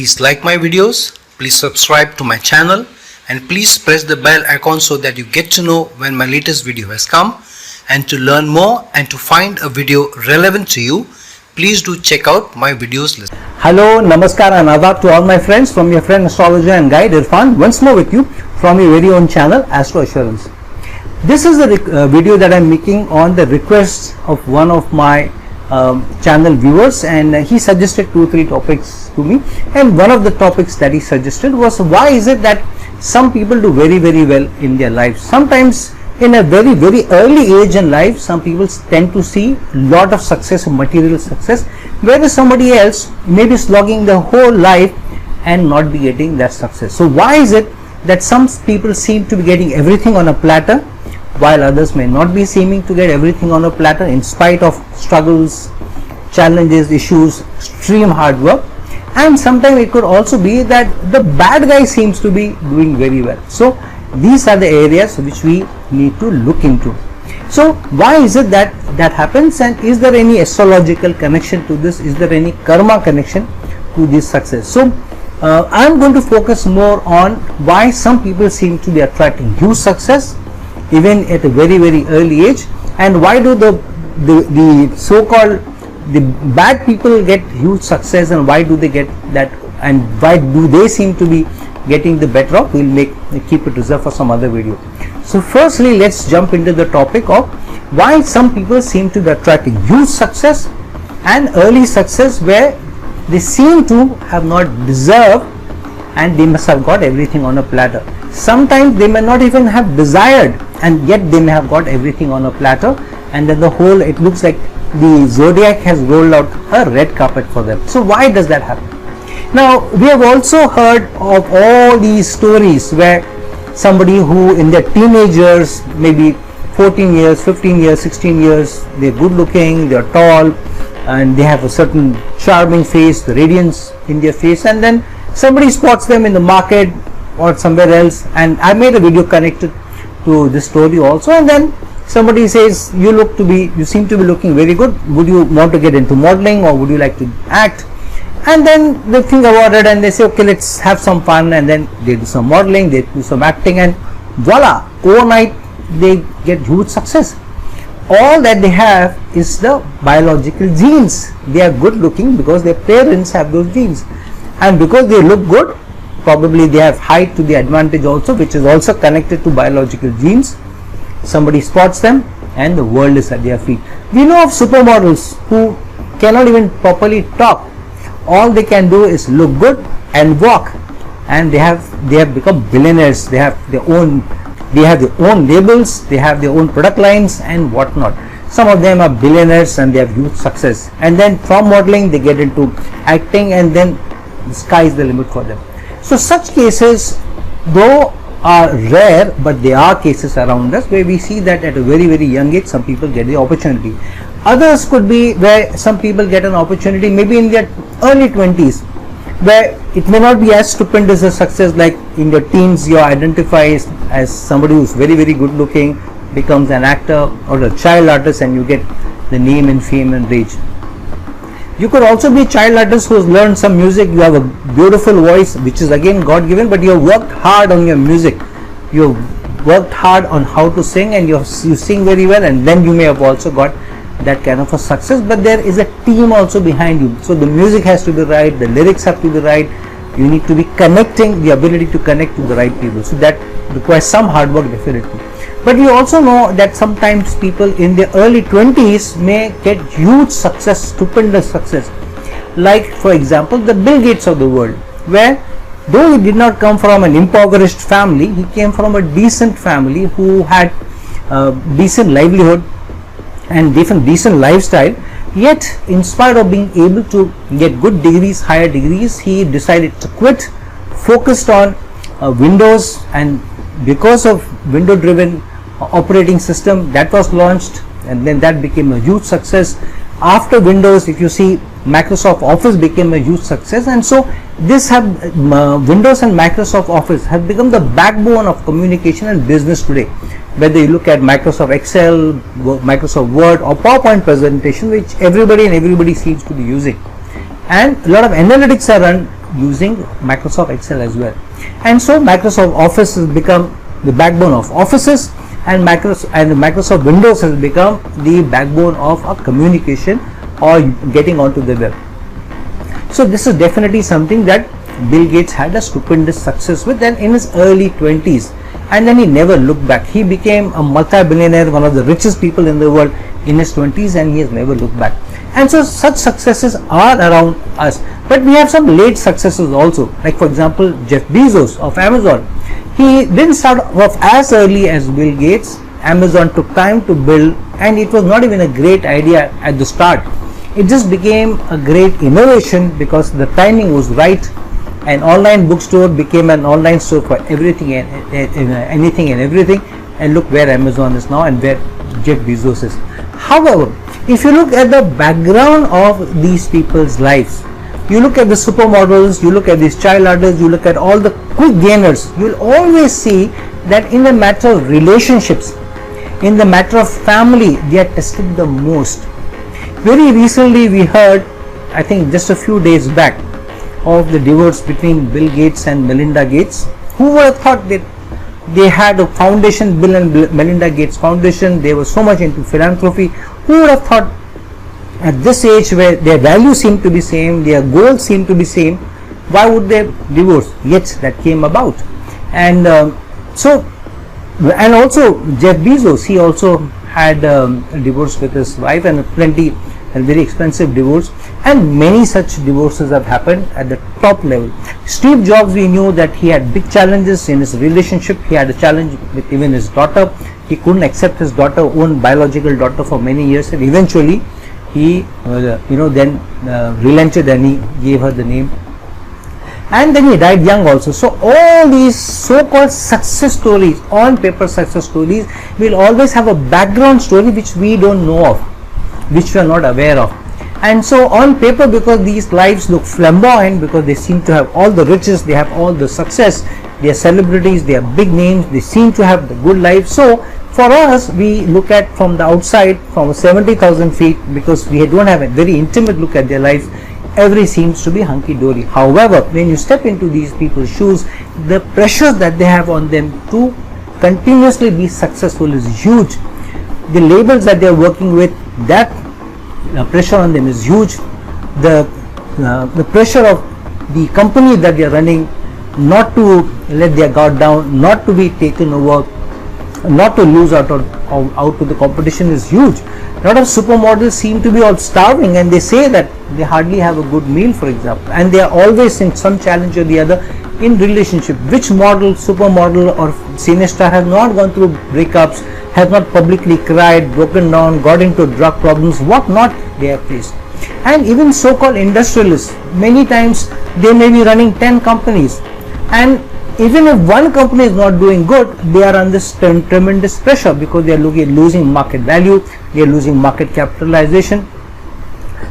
Please like my videos, please subscribe to my channel, and please press the bell icon so that you get to know when my latest video has come. And to learn more and to find a video relevant to you, please do check out my videos list. Hello, Namaskar and Adab to all my friends from your friend astrologer and guide Irfan, once more with you from your very own channel Astro Assurance. This is a video that I am making on the request of one of my channel viewers, and he suggested 2-3 topics to me, and one of the topics that he suggested was why is it that some people do very well in their lives. Sometimes in a very early age in life, some people tend to see lot of success, material success, whereas somebody else may be slogging the whole life and not be getting that success. So why is it that some people seem to be getting everything on a platter while others may not be seeming to get everything on a platter in spite of struggles, challenges, issues, extreme hard work? And sometimes it could also be that the bad guy seems to be doing very well. So these are the areas which we need to look into. So why is it that happens, and is there any astrological connection to this? Is there any karma connection to this success? So I am going to focus more on why some people seem to be attracting huge success even at a very early age, and why do the so-called the bad people get huge success, and why do they get that, and why do they seem to be getting the better off? We'll keep it reserved for some other video. So firstly, let's jump into the topic of why some people seem to be attracting huge success and early success where they seem to have not deserved, and they must have got everything on a platter. Sometimes they may not even have desired, and yet they may have got everything on a platter, and then the whole, it looks like the Zodiac has rolled out a red carpet for them. So why does that happen? Now, we have also heard of all these stories where somebody who in their teenagers, maybe 14 years, 15 years, 16 years, they're good looking, they're tall, and they have a certain charming face, the radiance in their face, and then somebody spots them in the market or somewhere else, and I made a video connected to this story also, and then somebody says, you seem to be looking very good, would you want to get into modeling, or would you like to act? And then they think about it and they say, okay, let's have some fun, and then they do some modeling, they do some acting, and voila, overnight they get huge success. All that they have is the biological genes. They are good looking because their parents have those genes, and because they look good, probably they have height to the advantage also, which is also connected to biological genes. Somebody spots them and the world is at their feet. We know of supermodels who cannot even properly talk. All they can do is look good and walk, and they have become billionaires. They have their own labels, they have their own product lines and whatnot. Some of them are billionaires and they have huge success, and then from modeling they get into acting, and then the sky is the limit for them. So such cases, though, are rare, but there are cases around us where we see that at a very young age some people get the opportunity. Others could be where some people get an opportunity maybe in their early 20s, where it may not be as stupendous a success like in your teens. You identify as somebody who's very good looking, becomes an actor or a child artist, and you get the name and fame and rage. You could also be a child artist who has learned some music. You have a beautiful voice, which is again God given, but you have worked hard on your music. You have worked hard on how to sing, and you sing very well, and then you may have also got that kind of a success. But there is a team also behind you, so the music has to be right, the lyrics have to be right, you need to be connecting, the ability to connect to the right people, so that requires some hard work definitely. But we also know that sometimes people in their early 20s may get huge success, stupendous success, like for example the Bill Gates of the world, where though he did not come from an impoverished family, he came from a decent family who had decent livelihood and decent lifestyle, yet in spite of being able to get good degrees, higher degrees, he decided to quit, focused on Windows, and because of window driven operating system that was launched, and then that became a huge success. After Windows, if you see, Microsoft Office became a huge success, and so Windows and Microsoft Office have become the backbone of communication and business today. Whether you look at Microsoft Excel, Microsoft Word, or PowerPoint presentation, which everybody seems to be using, and a lot of analytics are run using Microsoft Excel as well. And so Microsoft Office has become the backbone of offices, and Microsoft Windows has become the backbone of a communication or getting onto the web. So this is definitely something that Bill Gates had a stupendous success with, and in his early 20s, and then he never looked back. He became a multi-billionaire, one of the richest people in the world in his 20s, and he has never looked back. And so such successes are around us, but we have some late successes also, like for example Jeff Bezos of Amazon. He didn't start off as early as Bill Gates. Amazon took time to build, and it was not even a great idea at the start. It just became a great innovation because the timing was right. An online bookstore became an online store for everything and anything and everything, and look where Amazon is now and where Jeff Bezos is. However, if you look at the background of these people's lives, you look at the supermodels, you look at these child artists, you look at all the quick gainers, you will always see that in the matter of relationships, in the matter of family, they are tested the most. Very recently we heard, I think just a few days back, of the divorce between Bill Gates and Melinda Gates. Who would have thought that they had a foundation, Bill and Melinda Gates Foundation, they were so much into philanthropy. Who would have thought at this age where their values seem to be same, their goals seem to be same, why would they divorce? Yet that came about. And and also Jeff Bezos, he also had a divorce with his wife, and a very expensive divorce, and many such divorces have happened at the top level. Steve Jobs, we knew that he had big challenges in his relationship. He had a challenge with even his daughter. He couldn't accept his daughter, own biological daughter, for many years, and eventually he relented and he gave her the name, and then he died young also. So all these so-called success stories, on paper success stories, will always have a background story which we don't know of, which we are not aware of. And so on paper, because these lives look flamboyant, because they seem to have all the riches, they have all the success, they are celebrities, they are big names, they seem to have the good life. So for us, we look at from the outside, from 70,000 feet, because we don't have a very intimate look at their lives, every seems to be hunky-dory. However, when you step into these people's shoes, the pressure that they have on them to continuously be successful is huge. The labels that they are working with, that pressure on them is huge. The pressure of the company that they are running, not to let their guard down, not to be taken over, not to lose out to the competition is huge. A lot of supermodels seem to be all starving, and they say that they hardly have a good meal, for example, and they are always in some challenge or the other in relationship. Which model, supermodel or cinestar has not gone through breakups, has not publicly cried, broken down, got into drug problems, what not they have faced. And even so-called industrialists, many times they may be running 10 companies, and even if one company is not doing good, they are under tremendous pressure because they are losing market value, they are losing market capitalization.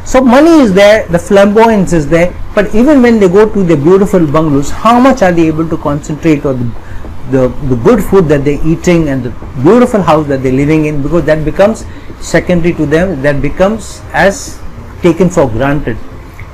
So money is there, the flamboyance is there, but even when they go to the beautiful bungalows, how much are they able to concentrate on the good food that they're eating and the beautiful house that they're living in, because that becomes secondary to them, that becomes as taken for granted,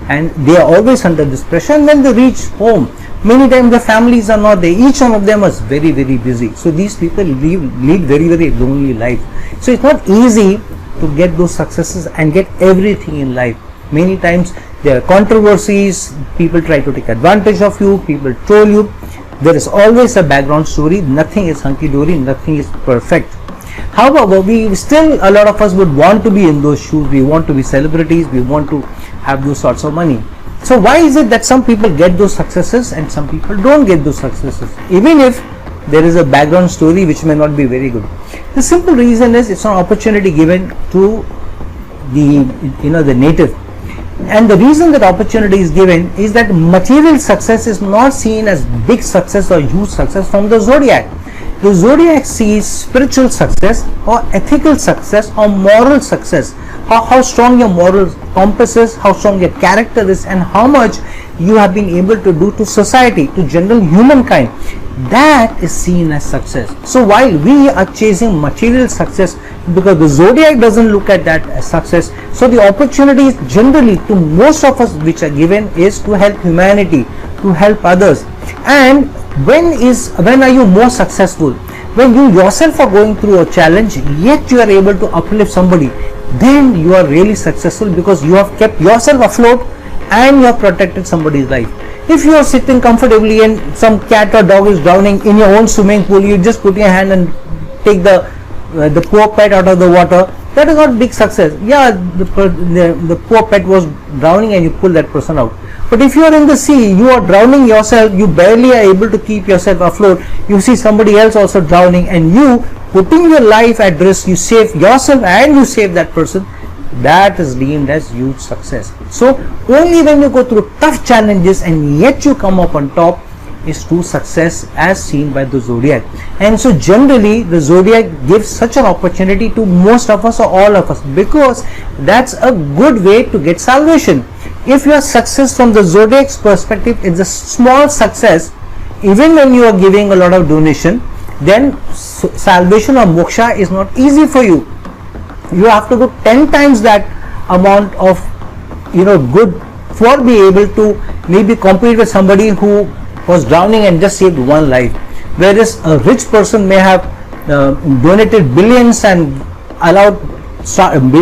and they are always under this pressure. And when they reach home, many times the families are not there, each one of them is very busy. So these people lead very lonely life. So it's not easy to get those successes and get everything in life. Many times there are controversies, people try to take advantage of you, people troll you. There is always a background story. Nothing is hunky-dory, nothing is perfect. However, a lot of us would want to be in those shoes. We want to be celebrities, we want to have those sorts of money. So why is it that some people get those successes and some people don't get those successes, even if there is a background story which may not be very good? The simple reason is it's an opportunity given to the native. And the reason that opportunity is given is that material success is not seen as big success or huge success from the Zodiac. The Zodiac sees spiritual success or ethical success or moral success, how strong your moral compass is, how strong your character is, and how much you have been able to do to society, to general humankind. that is seen as success. So while we are chasing material success, because the zodiac doesn't look at that as success, so the opportunities generally to most of us which are given is to help humanity, to help others. And when are you more successful? When you yourself are going through a challenge, yet you are able to uplift somebody, then you are really successful, because you have kept yourself afloat and you have protected somebody's life. If you are sitting comfortably and some cat or dog is drowning in your own swimming pool, you just put your hand and take the poor pet out of the water, that is not big success. Yeah, the poor pet was drowning and you pull that person out. But if you are in the sea, you are drowning yourself, you barely are able to keep yourself afloat, you see somebody else also drowning, and you putting your life at risk, you save yourself and you save that person, that is deemed as huge success. So only when you go through tough challenges and yet you come up on top is true success as seen by the zodiac. And so generally the zodiac gives such an opportunity to most of us or all of us, because that's a good way to get salvation. If your success from the zodiac's perspective is a small success, even when you are giving a lot of donation, then salvation or moksha is not easy for you. You have to go 10 times that amount of good for be able to maybe compete with somebody who was drowning and just saved one life. Whereas a rich person may have donated billions and allowed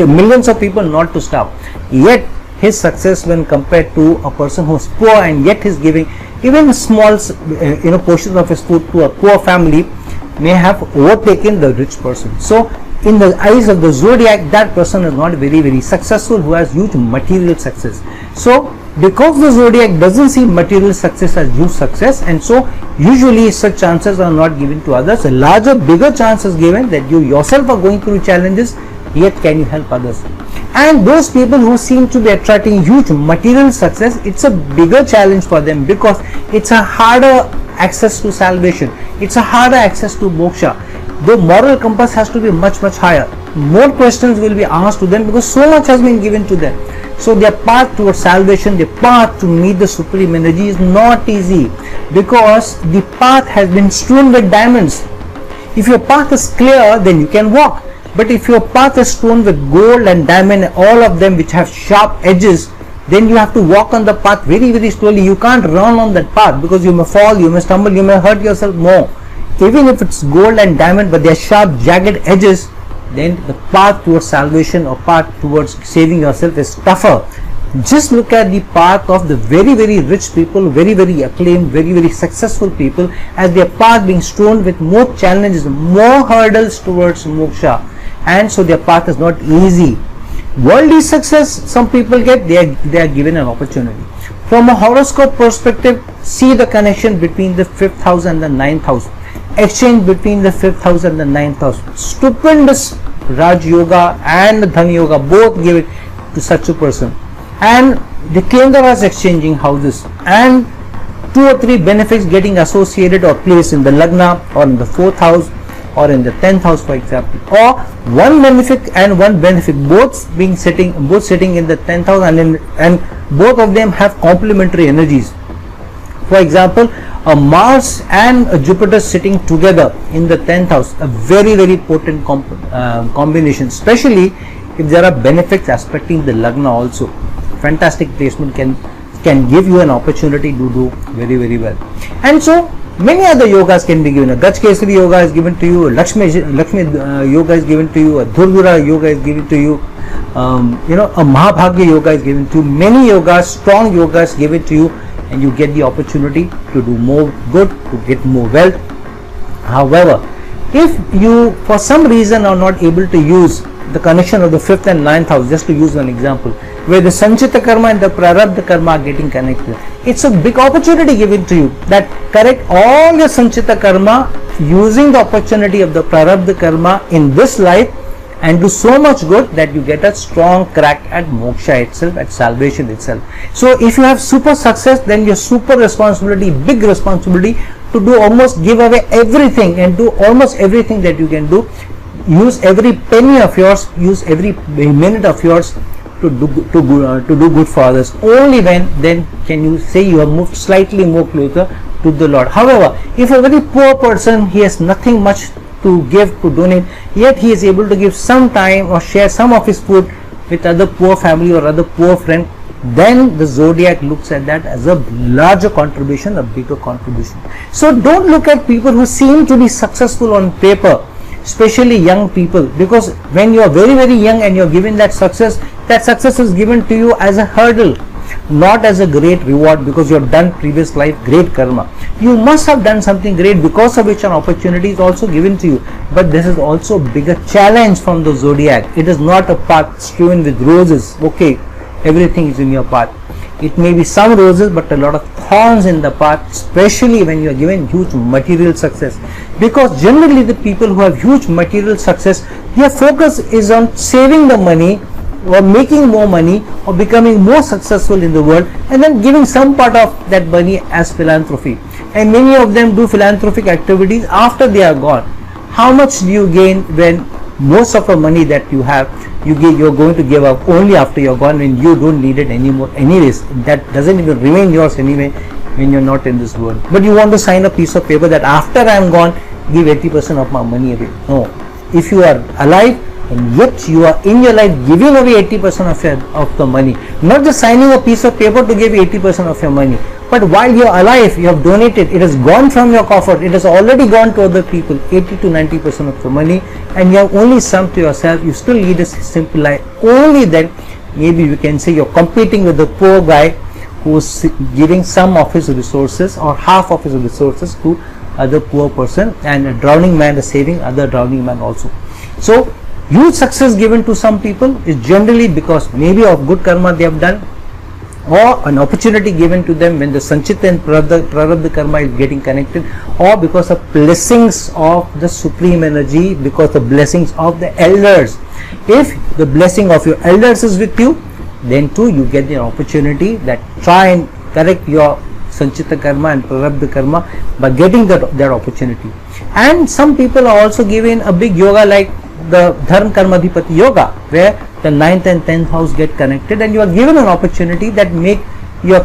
millions of people not to starve, yet his success when compared to a person who is poor and yet is giving even a small portion of his food to a poor family may have overtaken the rich person. So in the eyes of the zodiac, that person is not very, very successful, who has huge material success. So because the zodiac doesn't see material success as huge success, and so usually such chances are not given to others. A larger, bigger chance is given that you yourself are going through challenges, yet can you help others. And those people who seem to be attracting huge material success, it's a bigger challenge for them, because it's a harder access to salvation, it's a harder access to moksha. The moral compass has to be much, much higher. More questions will be asked to them, because so much has been given to them. So their path towards salvation, their path to meet the supreme energy is not easy, because the path has been strewn with diamonds. If your path is clear, then you can walk. But if your path is strewn with gold and diamond, all of them which have sharp edges, then you have to walk on the path very, very slowly. You can't run on that path, because you may fall, you may stumble, you may hurt yourself more. Even if it's gold and diamond, but they are sharp, jagged edges, then the path towards salvation or path towards saving yourself is tougher. Just look at the path of the very, very rich people, very, very acclaimed, very, very successful people, as their path being strewn with more challenges, more hurdles towards moksha, and so their path is not easy. Worldly success some people get, they are given an opportunity. From a horoscope perspective, see the connection between the 5th house and the 9th house. Exchange between the 5th house and the 9th house. Stupendous Raj Yoga and Dhan Yoga, both give it to such a person. And the Kendras exchanging houses, and 2 or 3 benefits getting associated or placed in the Lagna or in the 4th house or in the 10th house, for example. Or one benefic and one benefit, both sitting in the 10th house, and both of them have complementary energies. For example, a Mars and a Jupiter sitting together in the 10th house, a very, very potent combination, especially if there are benefits aspecting the Lagna also. Fantastic placement can give you an opportunity to do very, very well. And so many other yogas can be given. A Gajkesari yoga is given to you, a Lakshmi yoga is given to you, a Dhurvura yoga is given to you, a Mahabhagya yoga is given to you. Many yogas, strong yogas given to you, and you get the opportunity to do more good, to get more wealth. However, if you for some reason are not able to use the connection of the 5th and 9th house, just to use one example, where the Sanchita Karma and the Prarabdha Karma are getting connected, it's a big opportunity given to you that correct all your Sanchita Karma using the opportunity of the Prarabdha Karma in this life, and do so much good that you get a strong crack at moksha itself, at salvation itself. So if you have super success, then your super responsibility, big responsibility to do almost give away everything and do almost everything that you can do. Use every penny of yours, use every minute of yours to do good for others. Only then can you say you have moved slightly more closer to the Lord. However, if a very poor person, he has nothing much to give, to donate, yet he is able to give some time or share some of his food with other poor family or other poor friend, then the zodiac looks at that as a larger contribution, a bigger contribution. So don't look at people who seem to be successful on paper, especially young people, because when you are very, very young and you are given that success is given to you as a hurdle, not as a great reward, because you have done previous life great karma. You must have done something great, because of which an opportunity is also given to you. But this is also a bigger challenge from the zodiac. It is not a path strewn with roses. Okay, everything is in your path. It may be some roses, but a lot of thorns in the path, especially when you are given huge material success. Because generally the people who have huge material success, their focus is on saving the money, or making more money, or becoming more successful in the world, and then giving some part of that money as philanthropy. And many of them do philanthropic activities after they are gone. How much do you gain when most of the money that you have, you're going to give up only after you're gone, when you don't need it anymore anyways? That doesn't even remain yours anyway when you're not in this world. But you want to sign a piece of paper that after I'm gone, give 80% of my money away. No. If you are alive and yet you are in your life giving away 80% of the money, not just signing a piece of paper to give 80% of your money, but while you are alive, you have donated, it has gone from your coffer, it has already gone to other people, 80 to 90% of the money, and you have only sum to yourself. You still lead a simple life. Only then maybe you can say you're competing with the poor guy who's giving some of his resources or half of his resources to other poor person, and a drowning man is saving other drowning man also. So huge success given to some people is generally because maybe of good karma they have done, or an opportunity given to them when the sanchita and prarabdha karma is getting connected, or because of blessings of the supreme energy, because the blessings of the elders. If the blessing of your elders is with you, then too you get the opportunity that try and correct your sanchita karma and prarabdha karma by getting that opportunity. And some people are also given a big yoga like the Dharma Karma Adhipati Yoga, where the 9th and 10th house get connected, and you are given an opportunity that make your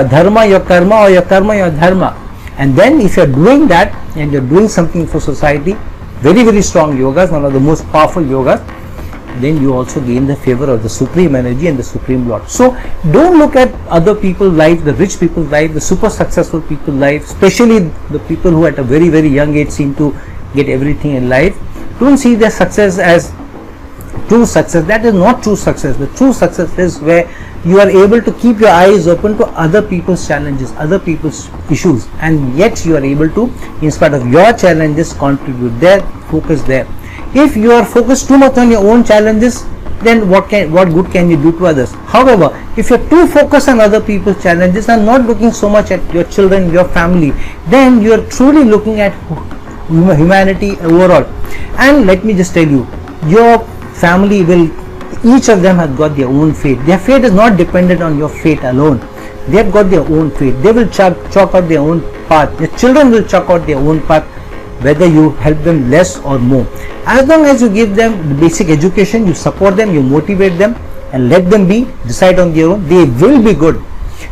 dharma your karma, or your karma your dharma. And then if you are doing that and you are doing something for society, very, very strong yogas, one of the most powerful yogas, then you also gain the favor of the supreme energy and the supreme lord. So don't look at other people's life, the rich people's life, the super successful people's life, especially the people who at a very, very young age seem to get everything in life. Don't see their success as true success. That is not true success. The true success is where you are able to keep your eyes open to other people's challenges, other people's issues, and yet you are able to, in spite of your challenges, contribute there, focus there. If you are focused too much on your own challenges, then what good can you do to others? However, if you are too focused on other people's challenges and not looking so much at your children, your family, then you are truly looking at humanity overall. And let me just tell you, your family will, each of them has got their own fate. Their fate is not dependent on your fate alone. They have got their own fate. They will chalk out their own path. Your children will chalk out their own path, whether you help them less or more. As long as you give them the basic education, you support them, you motivate them, and let them decide on their own, they will be good.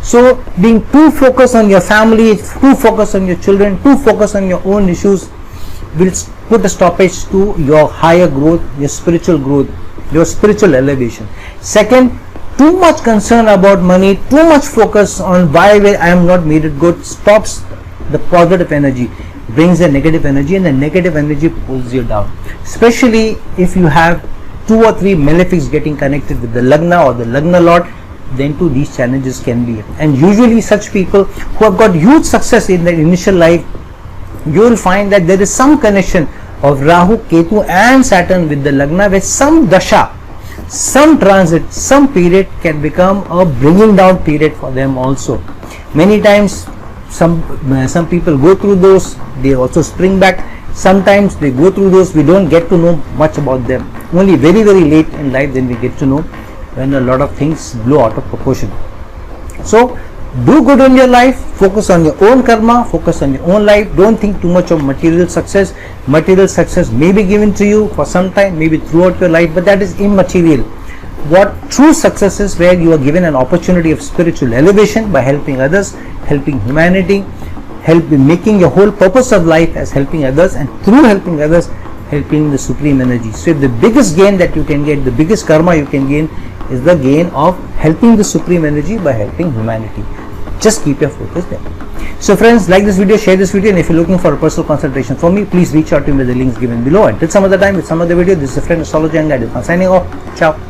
So being too focused on your family, too focused on your children, too focused on your own issues will put a stoppage to your higher growth, your spiritual growth, your spiritual elevation. Second, too much concern about money, too much focus on why I am not made it good, stops the positive energy, brings the negative energy, and the negative energy pulls you down. Especially if you have 2 or 3 malefics getting connected with the Lagna or the Lagna Lord, then too these challenges can be. And usually such people who have got huge success in their initial life, you will find that there is some connection of Rahu, Ketu and Saturn with the Lagna, where some dasha, some transit, some period can become a bringing down period for them also. Many times some people go through those, they also spring back. Sometimes they go through those, we don't get to know much about them. Only very, very late in life then we get to know, when a lot of things blow out of proportion. So do good in your life, focus on your own karma, focus on your own life. Don't think too much of material success. Material success may be given to you for some time, maybe throughout your life, but that is immaterial. What true success is, where you are given an opportunity of spiritual elevation by helping others, helping humanity, making your whole purpose of life as helping others, and through helping others, helping the supreme energy. So the biggest gain that you can get, the biggest karma you can gain, is the gain of helping the supreme energy by helping humanity. Just keep your focus there. So friends, like this video, share this video, and if you're looking for a personal consultation from me, please reach out to me with the links given below. Until some other time with some other video, this is a friend astrologer and guide. Signing off. Ciao.